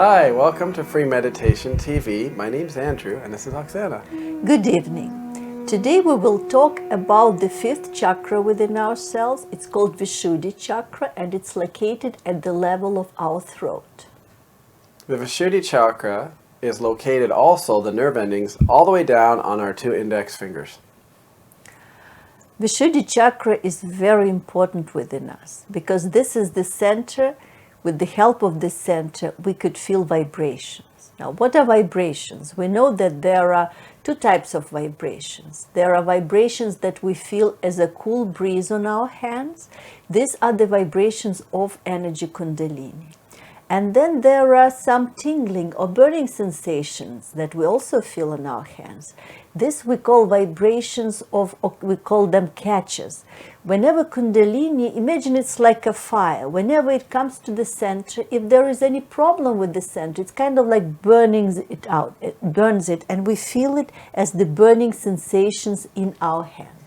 Hi, welcome to Free Meditation TV. My name's Andrew and this is Oksana. Good evening. Today we will talk about the fifth chakra within ourselves. It's called Vishuddhi Chakra and it's located at the level of our throat. The Vishuddhi Chakra is located also, the nerve endings, all the way down on our two index fingers. Vishuddhi Chakra is very important within us because this is the center. With the help of this center, we could feel vibrations. Now, what are vibrations? We know that there are two types of vibrations. There are vibrations that we feel as a cool breeze on our hands. These are the vibrations of energy kundalini. And then there are some tingling or burning sensations that we also feel in our hands. This we call vibrations of, or we call them catches. Whenever kundalini, imagine it's like a fire. Whenever it comes to the center, if there is any problem with the center, it's kind of like burning it out. It burns it and we feel it as the burning sensations in our hands.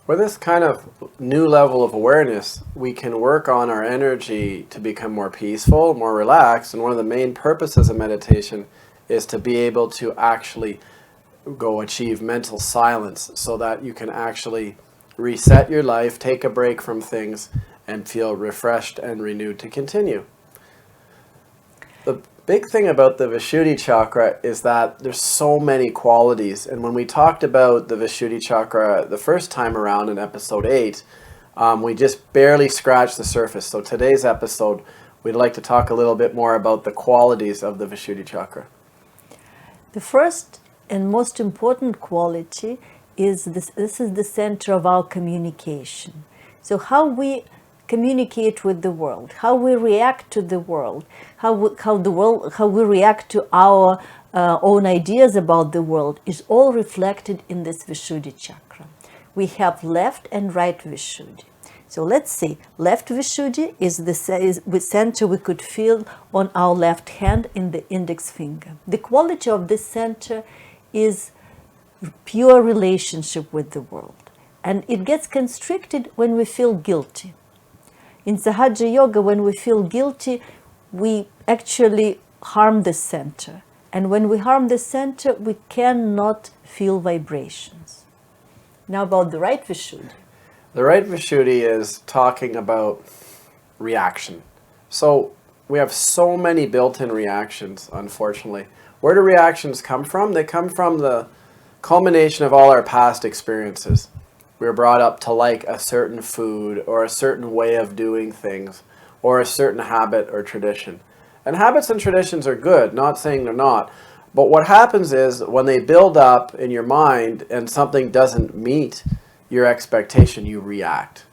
With this kind of new level of awareness, we can work on our energy to become more peaceful, more relaxed, and one of the main purposes of meditation is to be able to actually go achieve mental silence so that you can actually reset your life, take a break from things, and feel refreshed and renewed to continue. The big thing about the Vishuddhi Chakra is that there's so many qualities, and when we talked about the Vishuddhi Chakra the first time around in episode 8, we just barely scratched the surface. So today's episode, we'd like to talk a little bit more about the qualities of the Vishuddhi Chakra. The first and most important quality is this is the center of our communication. So how we communicate with the world, how we react to the world, how we react to our own ideas about the world is all reflected in this Vishuddhi Chakra. We have left and right Vishuddhi. So let's see, left Vishuddhi is the center we could feel on our left hand in the index finger. The quality of this center is pure relationship with the world. And it gets constricted when we feel guilty. In Sahaja Yoga, when we feel guilty, we actually harm the center. And when we harm the center, we cannot feel vibrations. Now about the right Vishuddhi. The right Vishuddhi is talking about reaction. So we have so many built-in reactions, unfortunately. Where do reactions come from? They come from the culmination of all our past experiences. We were brought up to like a certain food or a certain way of doing things or a certain habit or tradition. And habits and traditions are good, not saying they're not. But what happens is when they build up in your mind and something doesn't meet your expectation, you react.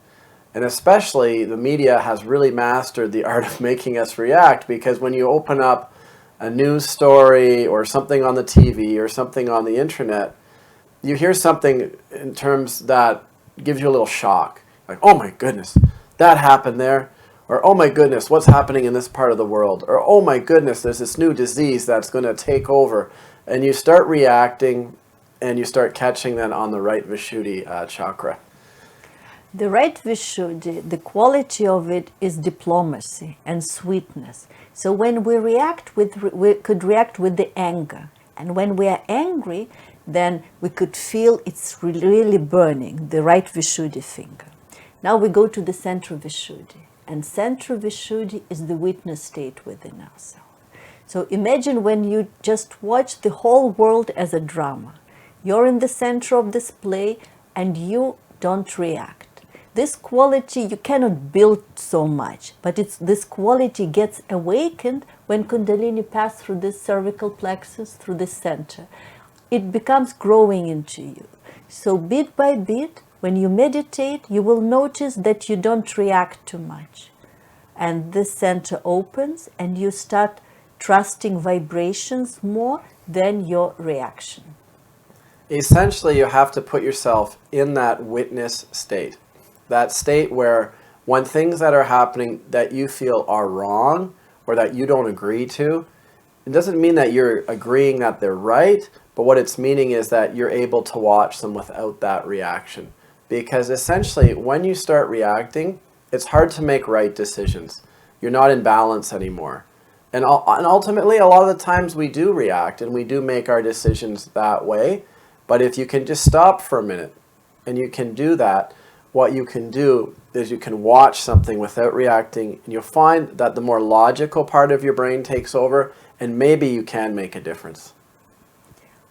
And especially the media has really mastered the art of making us react, because when you open up a news story or something on the TV or something on the internet, you hear something in terms that gives you a little shock. Like, oh my goodness, that happened there. Or, oh my goodness, what's happening in this part of the world? Or, oh my goodness, there's this new disease that's going to take over. And you start reacting and you start catching that on the right Vishuddhi Chakra. The right Vishuddhi, the quality of it is diplomacy and sweetness. So when we react we could react with the anger. And when we are angry, then we could feel it's really burning, the right Vishuddhi finger. Now we go to the center Vishuddhi. And center Vishuddhi is the witness state within ourselves. So imagine when you just watch the whole world as a drama. You're in the center of this play and you don't react. This quality you cannot build so much, but this quality gets awakened when Kundalini passes through this cervical plexus, through the center. It becomes growing into you. So bit by bit, when you meditate, you will notice that you don't react too much. And this center opens and you start trusting vibrations more than your reaction. Essentially, you have to put yourself in that witness state. That state where when things that are happening that you feel are wrong or that you don't agree to, it doesn't mean that you're agreeing that they're right, but what it's meaning is that you're able to watch them without that reaction. Because essentially, when you start reacting, it's hard to make right decisions. You're not in balance anymore. And ultimately, a lot of the times we do react and we do make our decisions that way. But if you can just stop for a minute and you can do that, what you can do is you can watch something without reacting, and you'll find that the more logical part of your brain takes over, and maybe you can make a difference.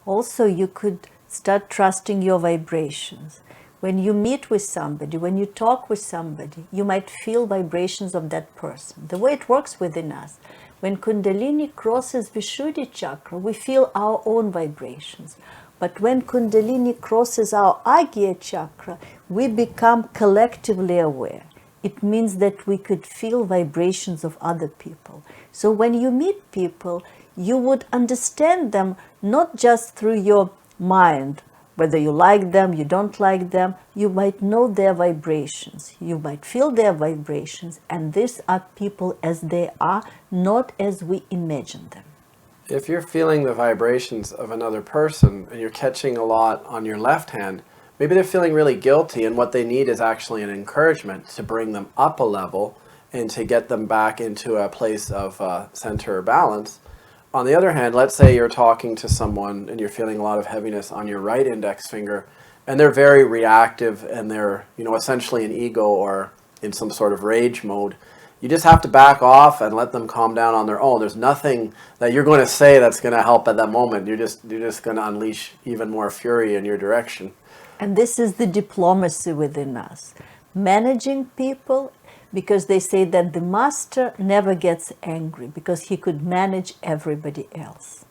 Also, you could start trusting your vibrations. When you meet with somebody, when you talk with somebody, you might feel vibrations of that person. The way it works within us, when Kundalini crosses Vishuddhi Chakra, we feel our own vibrations. But when Kundalini crosses our Agya Chakra, we become collectively aware. It means that we could feel vibrations of other people. So when you meet people, you would understand them not just through your mind, whether you like them, you don't like them, you might know their vibrations, you might feel their vibrations, and these are people as they are, not as we imagine them. If you're feeling the vibrations of another person and you're catching a lot on your left hand, maybe they're feeling really guilty, and what they need is actually an encouragement to bring them up a level and to get them back into a place of center or balance. On the other hand, let's say you're talking to someone and you're feeling a lot of heaviness on your right index finger, and they're very reactive and they're, essentially in ego or in some sort of rage mode. You just have to back off and let them calm down on their own. There's nothing that you're going to say that's going to help at that moment. You're just going to unleash even more fury in your direction. And this is the diplomacy within us. Managing people, because they say that the master never gets angry because he could manage everybody else.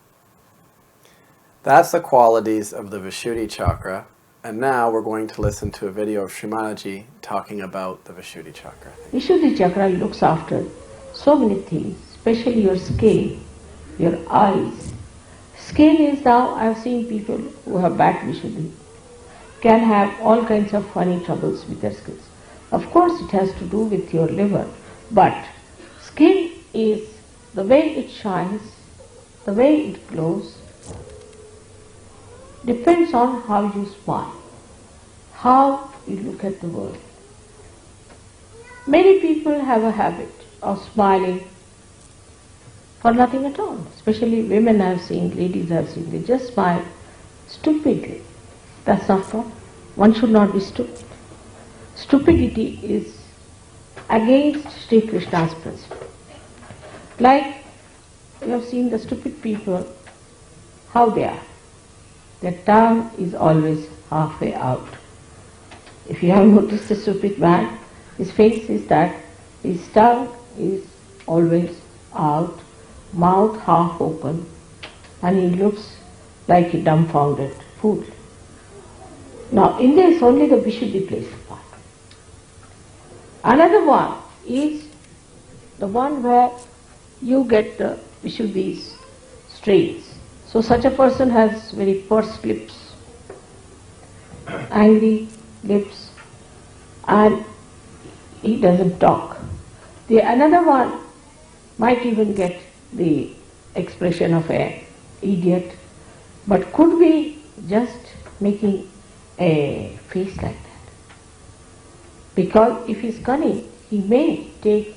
That's the qualities of the Vishuddhi Chakra. And now we're going to listen to a video of Srimanaji talking about the Vishuddhi Chakra. Vishuddhi Chakra looks after so many things, especially your skin, your eyes. Skin is now, I've seen people who have bad Vishuddhi can have all kinds of funny troubles with their skins. Of course it has to do with your liver, but skin is the way it shines, the way it glows, depends on how you smile, how you look at the world. Many people have a habit of smiling for nothing at all, especially women I've seen, ladies I've seen, they just smile stupidly. That's not wrong. One should not be stupid. Stupidity is against Sri Krishna's principle. Like you have seen the stupid people, how they are. Their tongue is always halfway out. If you have noticed a stupid man, his face is that, his tongue is always out, mouth half open, and he looks like a dumbfounded fool. Now in this only the Vishuddhi plays a part. Another one is the one where you get the Vishuddhi's strains. So such a person has very pursed lips, angry lips, and he doesn't talk. The another one might even get the expression of an idiot, but could be just making a face like that. Because if he's cunning, he may take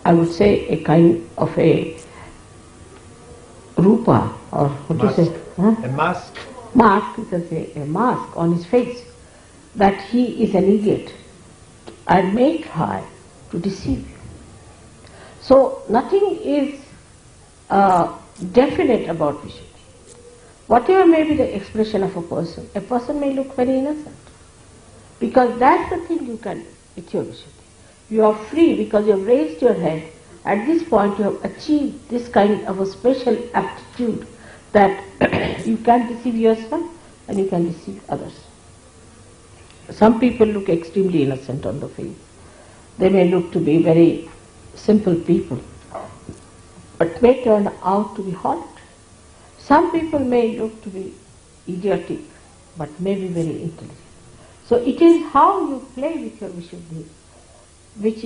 I would say a kind of a rupa, or what do you say? A mask. Mask, you can say a mask on his face, that he is an idiot, and may try to deceive you. So nothing is definite about Vishuddhi. Whatever may be the expression of a person may look very innocent. Because that's the thing you can do with your Vishuddhi. You are free because you have raised your head. At this point you have achieved this kind of a special aptitude that you can deceive yourself and you can deceive others. Some people look extremely innocent on the face. They may look to be very simple people, but may turn out to be horrid. Some people may look to be idiotic, but may be very intelligent. So it is how you play with your Vishuddhi which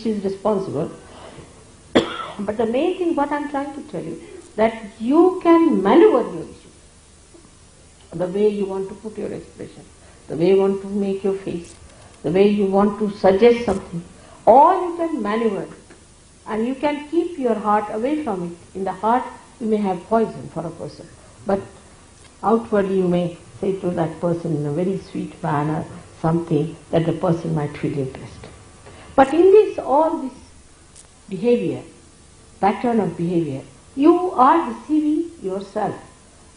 is responsible. But the main thing what I am trying to tell you, that you can maneuver your Vishuddhi, the way you want to put your expression, the way you want to make your face, the way you want to suggest something, or you can maneuver. And you can keep your heart away from it. In the heart, you may have poison for a person, but outwardly you may say to that person in a very sweet manner something that the person might feel impressed. But in this, all this behavior, pattern of behavior, you are deceiving yourself,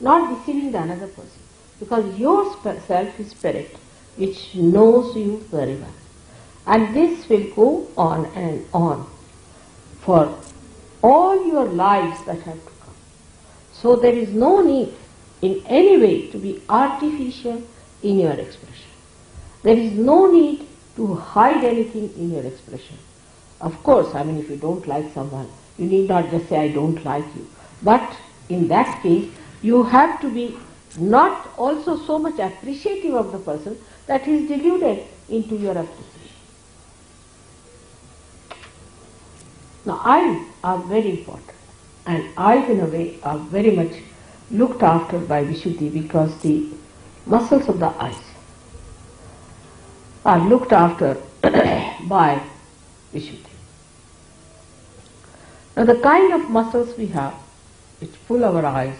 not deceiving the another person, because your self is spirit, which knows you very well. And this will go on and on for all your lives that have to come. So there is no need in any way to be artificial in your expression. There is no need to hide anything in your expression. Of course, if you don't like someone, you need not just say, I don't like you. But in that case, you have to be not also so much appreciative of the person that he is deluded into your appreciation. Now, eyes are very important, and eyes in a way are very much looked after by Vishuddhi, because the muscles of the eyes are looked after by Vishuddhi. Now, the kind of muscles we have, which pull our eyes,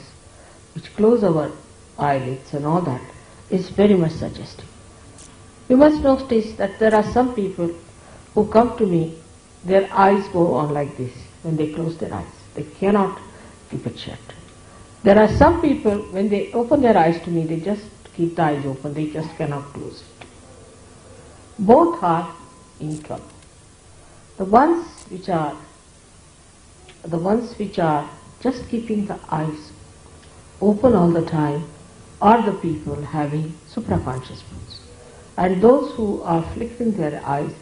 which close our eyelids and all that, is very much suggestive. You must notice that there are some people who come to me, their eyes go on like this when they close their eyes. They cannot keep it shut. There are some people, when they open their eyes to me, they just keep the eyes open, they just cannot close it. Both are in trouble. The ones which are just keeping the eyes open all the time are the people having supraconscious moods. And those who are flickering their eyes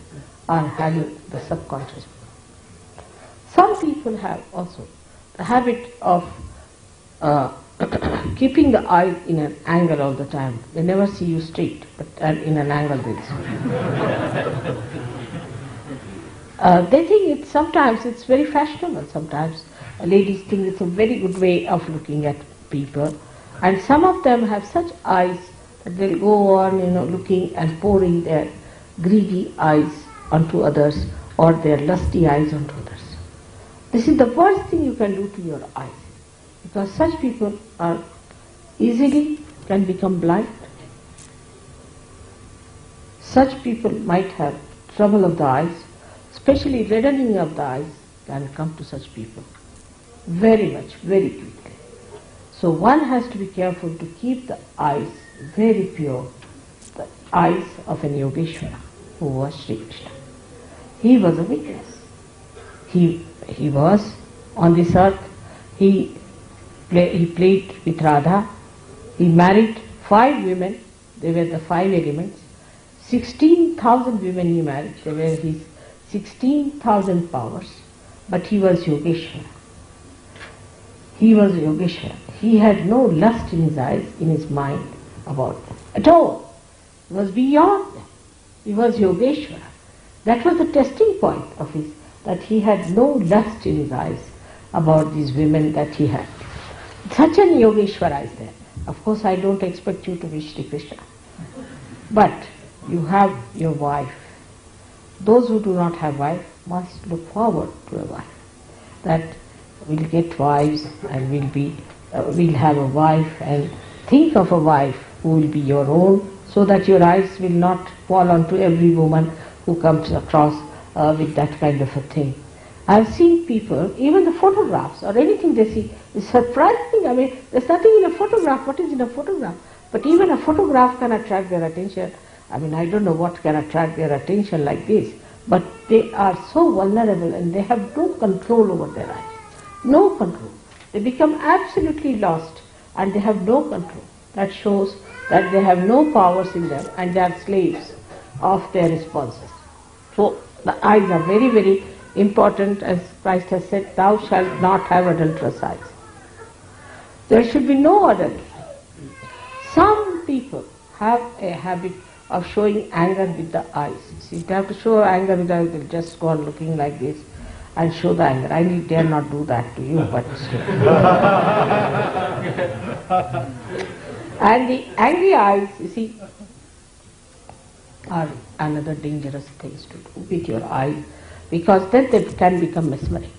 are having the subconscious mood. Some people have also the habit of keeping the eye in an angle all the time. They never see you straight, but in an angle they see. They think sometimes it's very fashionable. Sometimes ladies think it's a very good way of looking at people. And some of them have such eyes that they'll go on, looking and pouring their greedy eyes onto others, or their lusty eyes onto others. This is the worst thing you can do to your eyes, because such people are easily can become blind. Such people might have trouble of the eyes, especially reddening of the eyes can come to such people very much, very quickly. So one has to be careful to keep the eyes very pure, the eyes of an Yogeshwara who was Sri Krishna. He was a witness. He was on this earth. He played with Radha. He married 5 women. They were the 5 elements. 16,000 women he married. They were his 16,000 powers. But he was Yogeshwara. He was Yogeshwara. He had no lust in his eyes, in his mind about them at all. He was beyond them. He was Yogeshwara. That was the testing point of his, that he had no lust in his eyes about these women that he had. Such an Yogeshwara is there. Of course, I don't expect you to be Shri Krishna. But you have your wife. Those who do not have wife must look forward to a wife. That we'll get wives and we'll have a wife, and think of a wife who will be your own, so that your eyes will not fall onto every woman who comes across with that kind of a thing. I've seen people, even the photographs or anything they see is surprising. There's nothing in a photograph. What is in a photograph? But even a photograph can attract their attention. I don't know what can attract their attention like this, but they are so vulnerable and they have no control over their eyes. No control. They become absolutely lost and they have no control. That shows that they have no powers in them and they are slaves of their responses. So the eyes are very, very important. As Christ has said, thou shalt not have adulterous eyes. There should be no adultery. Some people have a habit of showing anger with the eyes. See, if they have to show anger with the eyes, they'll just go on looking like this and show the anger. I dare not do that to you, but and the angry eyes, you see, are another dangerous things to do with your eyes, because then they can become mesmeric.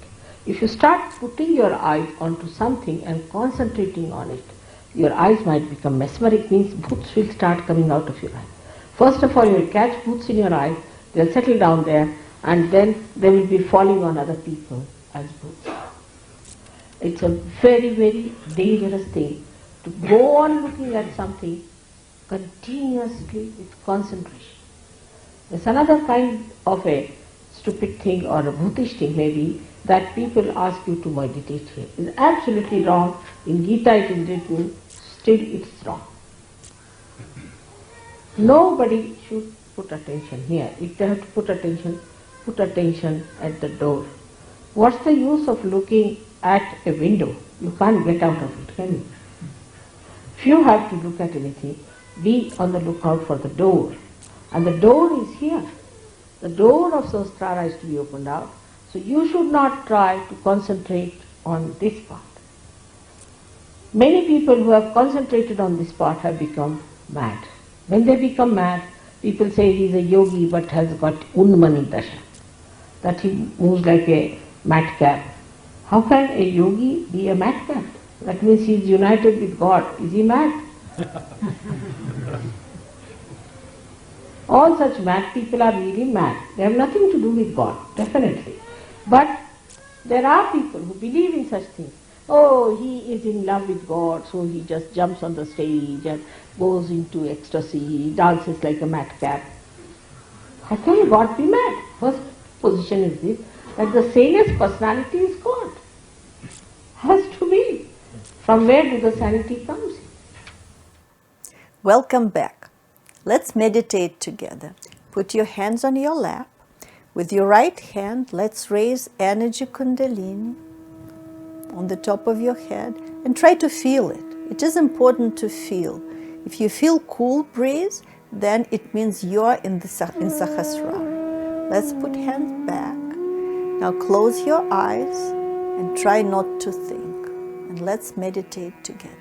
If you start putting your eyes onto something and concentrating on it, your eyes might become mesmeric, means bhoots will start coming out of your eye. First of all, you will catch bhoots in your eye, they'll settle down there, and then they will be falling on other people as bhoots. It's a very, very dangerous thing to go on looking at something continuously with concentration. There's another kind of a stupid thing or a bhutish thing maybe that people ask you to meditate here. It's absolutely wrong. In Gita it is written, still it's wrong. Nobody should put attention here. If they have to put attention at the door. What's the use of looking at a window? You can't get out of it, can you? If you have to look at anything, be on the lookout for the door. And the door is here. The door of Sahasrara is to be opened out. So you should not try to concentrate on this part. Many people who have concentrated on this part have become mad. When they become mad, people say he is a yogi but has got Unmani Dasha, that he moves like a madcap. How can a yogi be a madcap? That means he is united with God. Is he mad? All such mad people are really mad. They have nothing to do with God, definitely. But there are people who believe in such things. Oh, he is in love with God, so he just jumps on the stage and goes into ecstasy, he dances like a madcap. How can God be mad? First position is this, that the sanest personality is God. Has to be. From where do the sanity comes? Welcome back. Let's meditate together. Put your hands on your lap. With your right hand, let's raise energy kundalini on the top of your head and try to feel it. It is important to feel. If you feel cool breeze, then it means you're in Sahasrara. Let's put hands back. Now close your eyes and try not to think. And let's meditate together.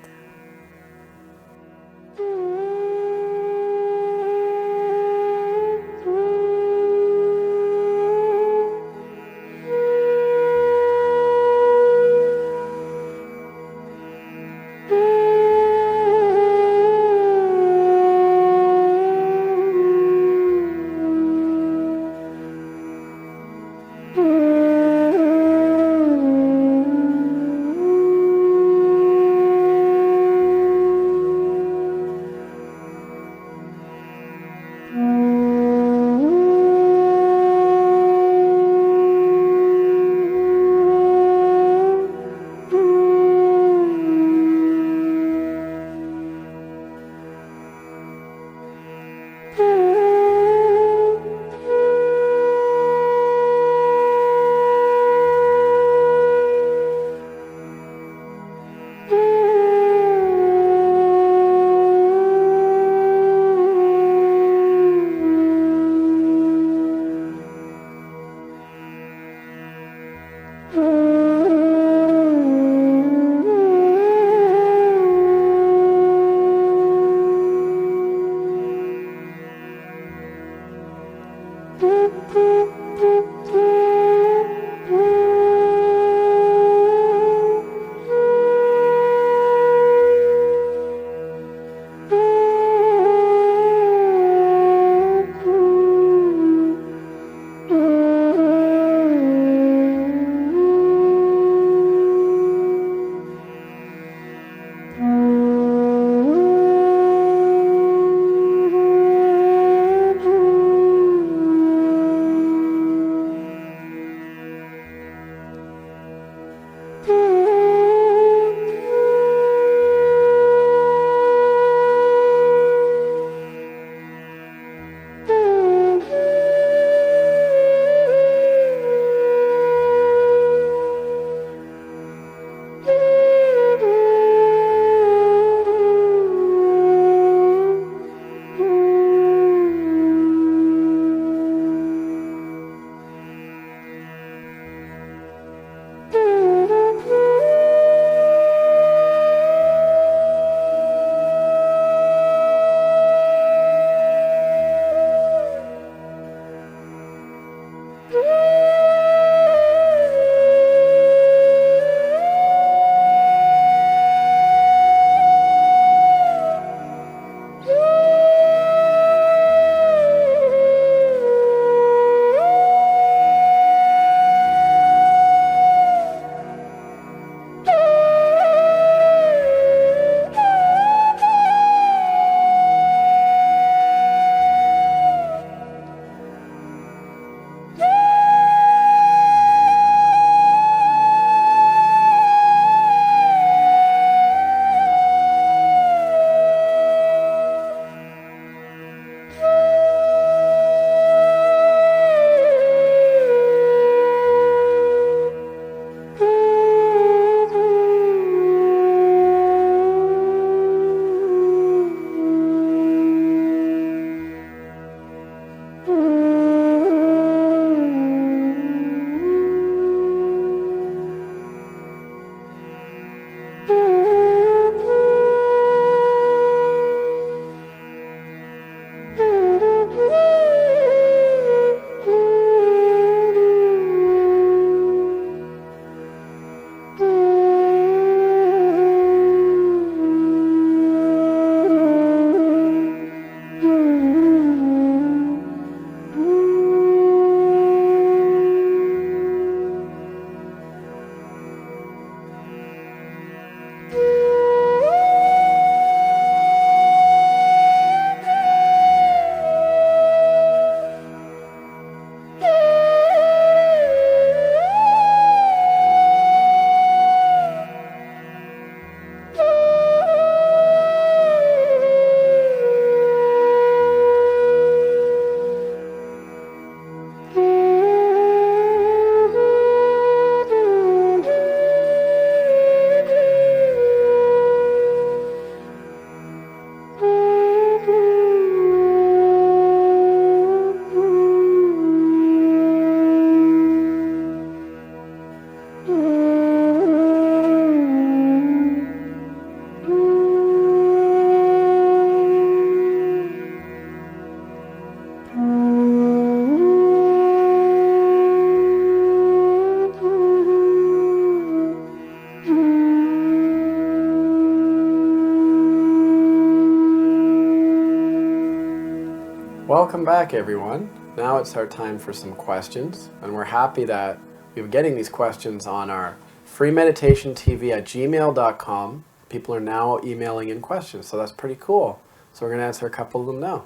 Welcome back, everyone. Now it's our time for some questions, and we're happy that we're getting these questions on our freemeditationtv@gmail.com. People are now emailing in questions, so that's pretty cool. So we're going to answer a couple of them now.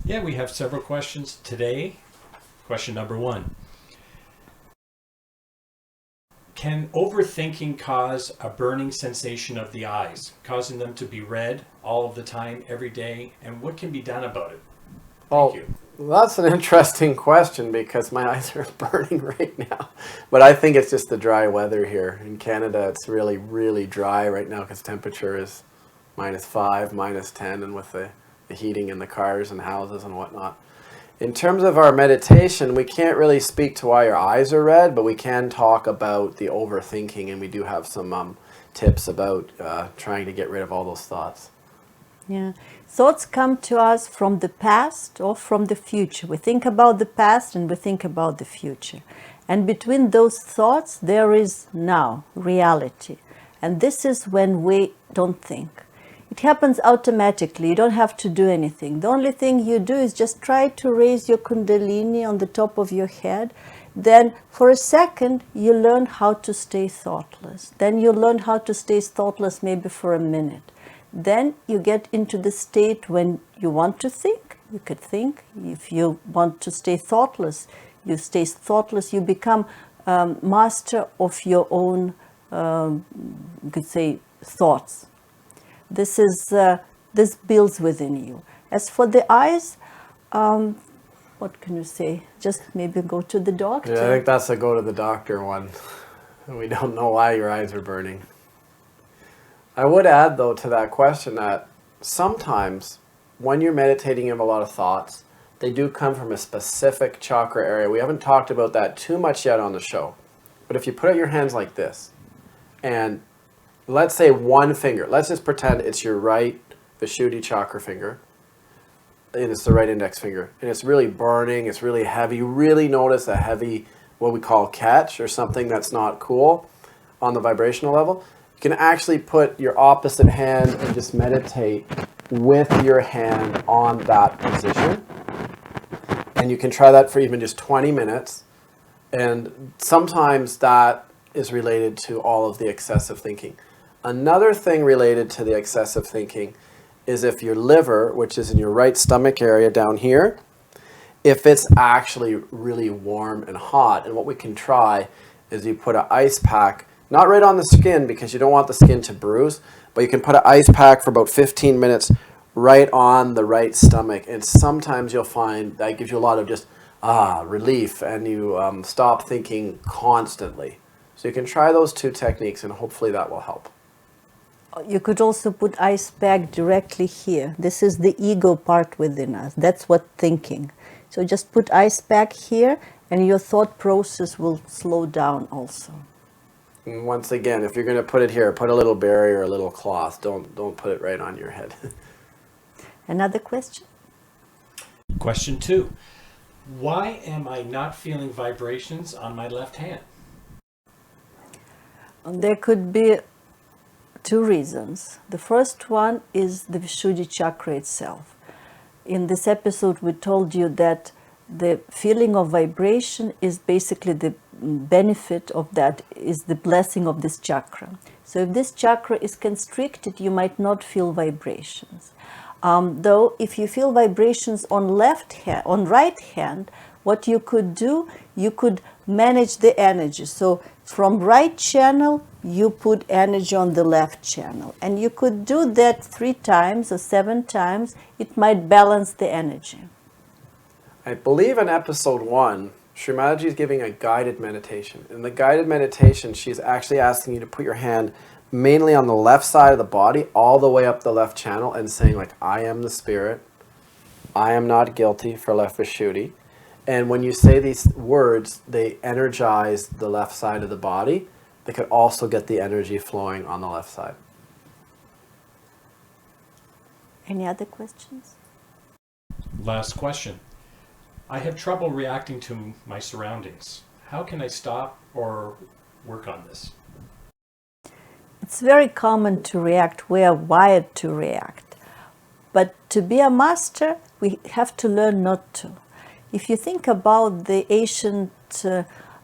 Yeah, we have several questions today. Question number 1. Can overthinking cause a burning sensation of the eyes, causing them to be red all of the time, every day? And what can be done about it? Thank you. Well, that's an interesting question because my eyes are burning right now. But I think it's just the dry weather here. In Canada, it's really, really dry right now because temperature is -5, -10, and with the heating in the cars and houses and whatnot. In terms of our meditation, we can't really speak to why your eyes are red, but we can talk about the overthinking, and we do have some tips about trying to get rid of all those thoughts. Yeah, thoughts come to us from the past or from the future. We think about the past and we think about the future. And between those thoughts, there is now, reality. And this is when we don't think. It happens automatically. You don't have to do anything. The only thing you do is just try to raise your kundalini on the top of your head. Then for a second, you learn how to stay thoughtless. Then you learn how to stay thoughtless maybe for a minute. Then you get into the state when you want to think. You could think. If you want to stay thoughtless, you stay thoughtless. You become master of your own, you could say, thoughts. This builds within you. As for the eyes, what can you say? Just maybe go to the doctor. Yeah, I think that's a go to the doctor one. We don't know why your eyes are burning. I would add, though, to that question that sometimes when you're meditating, you have a lot of thoughts. They do come from a specific chakra area. We haven't talked about that too much yet on the show. But if you put out your hands like this, and let's say one finger, let's just pretend it's your right Vishuddhi Chakra finger. and it's the right index finger, and it's really burning, it's really heavy. You really notice a heavy, what we call catch, or something that's not cool on the vibrational level. You can actually put your opposite hand and just meditate with your hand on that position. And you can try that for even just 20 minutes. And sometimes that is related to all of the excessive thinking. Another thing related to the excessive thinking is if your liver, which is in your right stomach area down here, if it's actually really warm and hot. And what we can try is you put an ice pack, not right on the skin because you don't want the skin to bruise, but you can put an ice pack for about 15 minutes right on the right stomach. And sometimes you'll find that gives you a lot of just relief, and you stop thinking constantly. So you can try those two techniques, and hopefully that will help. You could also put ice pack directly here. This is the ego part within us. That's what thinking. So just put ice pack here, and your thought process will slow down also. And once again, if you're going to put it here, put a little barrier, a little cloth. Don't put it right on your head. Another question? Question 2. Why am I not feeling vibrations on my left hand? There could be 2 reasons. The first one is the Vishuddhi Chakra itself. In this episode, we told you that the feeling of vibration is basically the benefit of that, is the blessing of this chakra. So if this chakra is constricted, you might not feel vibrations. Though if you feel vibrations on right hand, what you could do, you could manage the energy. So from right channel, you put energy on the left channel. And you could do that 3 times or 7 times. It might balance the energy. I believe in episode 1, Srimataji is giving a guided meditation. In the guided meditation, she's actually asking you to put your hand mainly on the left side of the body, all the way up the left channel, and saying like, I am the spirit. I am not guilty for left Vishuddhi. And when you say these words, they energize the left side of the body. They could also get the energy flowing on the left side. Any other questions? Last question. I have trouble reacting to my surroundings. How can I stop or work on this? It's very common to react. We are wired to react. But to be a master, we have to learn not to. If you think about the ancient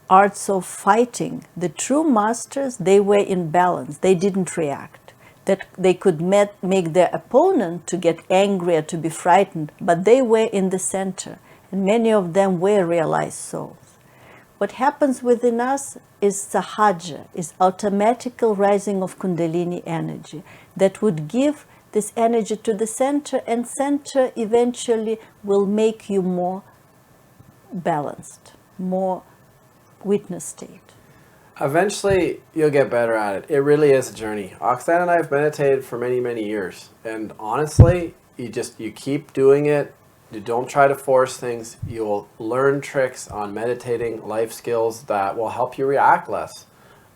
arts of fighting, the true masters, they were in balance. They didn't react. That they could make their opponent to get angry or to be frightened, but they were in the center. And many of them were realized souls. What happens within us is sahaja, is automatical rising of Kundalini energy that would give this energy to the center, and center eventually will make you more balanced, more witness state. Eventually, you'll get better at it. It really is a journey. Oksana and I have meditated for many, many years. And honestly, you keep doing it. You don't try to force things. You'll learn tricks on meditating, life skills that will help you react less.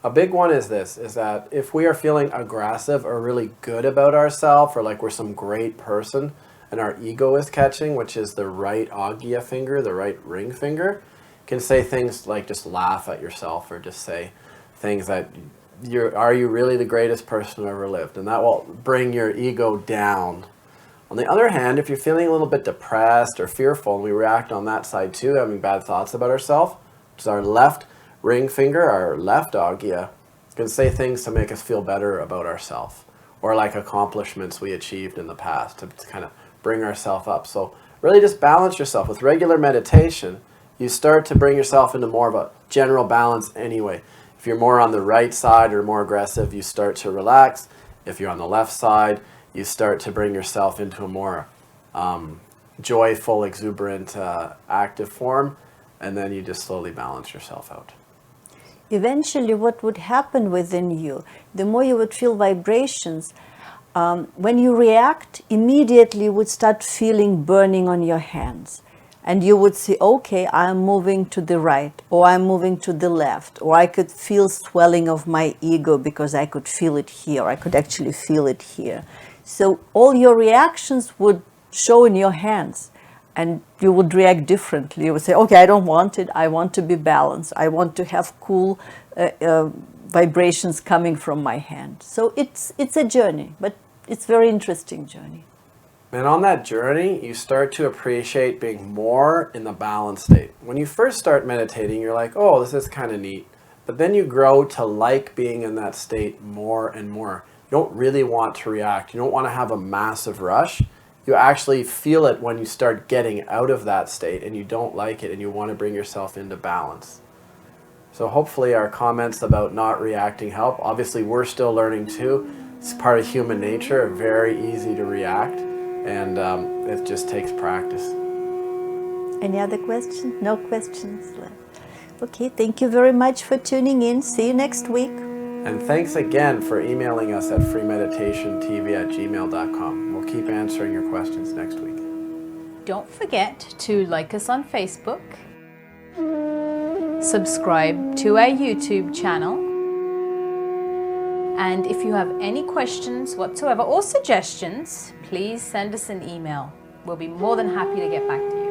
A big one is this, is that if we are feeling aggressive or really good about ourselves, or like we're some great person and our ego is catching, which is the right Agya finger, the right ring finger, can say things like just laugh at yourself, or just say things that are you really the greatest person who ever lived? And that will bring your ego down. On the other hand, if you're feeling a little bit depressed or fearful, and we react on that side too, having bad thoughts about ourselves, which is our left ring finger, our left Agya, can say things to make us feel better about ourselves, or like accomplishments we achieved in the past to kind of bring ourselves up. So really just balance yourself. With regular meditation, you start to bring yourself into more of a general balance anyway. If you're more on the right side or more aggressive, you start to relax. If you're on the left side, you start to bring yourself into a more joyful, exuberant, active form, and then you just slowly balance yourself out. Eventually, what would happen within you, the more you would feel vibrations, when you react, immediately you would start feeling burning on your hands. And you would see, okay, I'm moving to the right, or I'm moving to the left, or I could feel swelling of my ego because I could feel it here. I could actually feel it here. So all your reactions would show in your hands, and you would react differently. You would say, okay, I don't want it. I want to be balanced. I want to have cool vibrations coming from my hand. So it's a journey, but it's a very interesting journey. And on that journey, you start to appreciate being more in the balanced state. When you first start meditating, you're like, oh, this is kind of neat. But then you grow to like being in that state more and more. You don't really want to react. You don't want to have a massive rush. You actually feel it when you start getting out of that state and you don't like it and you want to bring yourself into balance. So hopefully our comments about not reacting help. Obviously, we're still learning too. It's part of human nature, very easy to react, and it just takes practice. Any other questions? No questions left. Okay, thank you very much for tuning in. See you next week. And thanks again for emailing us at freemeditationtv@gmail.com. We'll keep answering your questions next week. Don't forget to like us on Facebook, subscribe to our YouTube channel, and if you have any questions whatsoever or suggestions, please send us an email. We'll be more than happy to get back to you.